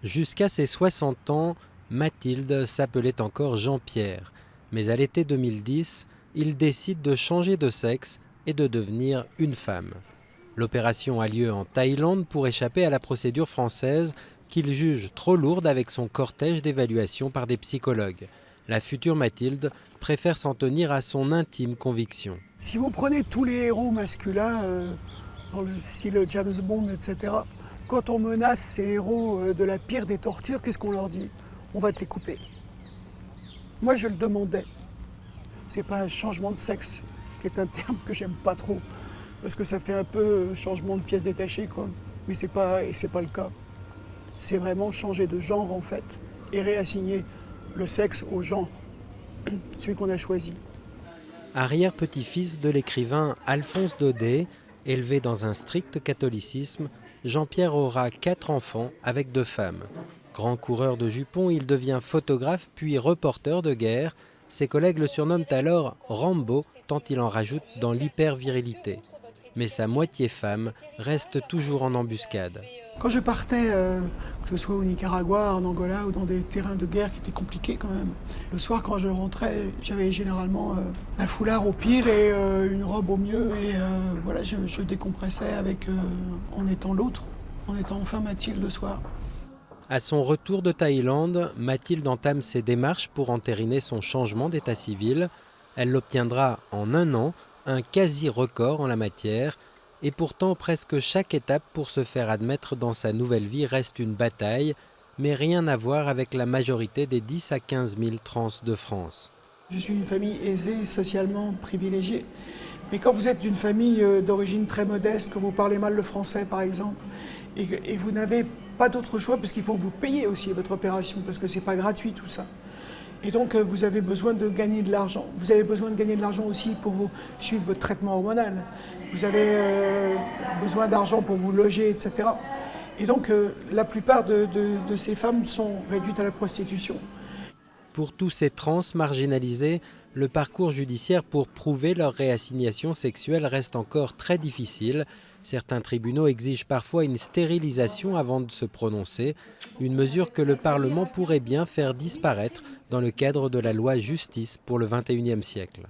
Jusqu'à ses 60 ans, Mathilde s'appelait encore Jean-Pierre. Mais à l'été 2010, il décide de changer de sexe et de devenir une femme. L'opération a lieu en Thaïlande pour échapper à la procédure française qu'il juge trop lourde avec son cortège d'évaluation par des psychologues. La future Mathilde préfère s'en tenir à son intime conviction. Si vous prenez tous les héros masculins, dans le style James Bond, etc., quand on menace ces héros de la pire des tortures, qu'est-ce qu'on leur dit? On va te les couper. Moi, je le demandais. C'est pas un changement de sexe, qui est un terme que j'aime pas trop, parce que ça fait un peu changement de pièce détachée, quoi. Mais c'est pas le cas. C'est vraiment changer de genre, en fait, et réassigner le sexe au genre, celui qu'on a choisi. Arrière-petit-fils de l'écrivain Alphonse Daudet, élevé dans un strict catholicisme, Jean-Pierre aura 4 enfants avec 2 femmes. Grand coureur de jupons, il devient photographe puis reporter de guerre. Ses collègues le surnomment alors Rambo, tant il en rajoute dans l'hyper-virilité. Mais sa moitié femme reste toujours en embuscade. Quand je partais, que ce soit au Nicaragua, en Angola ou dans des terrains de guerre qui étaient compliqués quand même, le soir quand je rentrais, j'avais généralement un foulard au pire et une robe au mieux. Et voilà, je décompressais en étant l'autre, en étant enfin Mathilde le soir. À son retour de Thaïlande, Mathilde entame ses démarches pour entériner son changement d'état civil. Elle l'obtiendra en 1 an, un quasi-record en la matière. Et pourtant, presque chaque étape pour se faire admettre dans sa nouvelle vie reste une bataille, mais rien à voir avec la majorité des 10 à 15 000 trans de France. Je suis une famille aisée, socialement privilégiée. Mais quand vous êtes d'une famille d'origine très modeste, que vous parlez mal le français par exemple, et vous n'avez pas d'autre choix parce qu'il faut que vous payiez aussi votre opération, parce que c'est pas gratuit tout ça. Et donc vous avez besoin de gagner de l'argent. Vous avez besoin de gagner de l'argent aussi pour vous suivre votre traitement hormonal. Vous avez besoin d'argent pour vous loger, etc. Et donc la plupart de ces femmes sont réduites à la prostitution. Pour tous ces trans marginalisés, le parcours judiciaire pour prouver leur réassignation sexuelle reste encore très difficile. Certains tribunaux exigent parfois une stérilisation avant de se prononcer, une mesure que le Parlement pourrait bien faire disparaître dans le cadre de la loi Justice pour le XXIe siècle.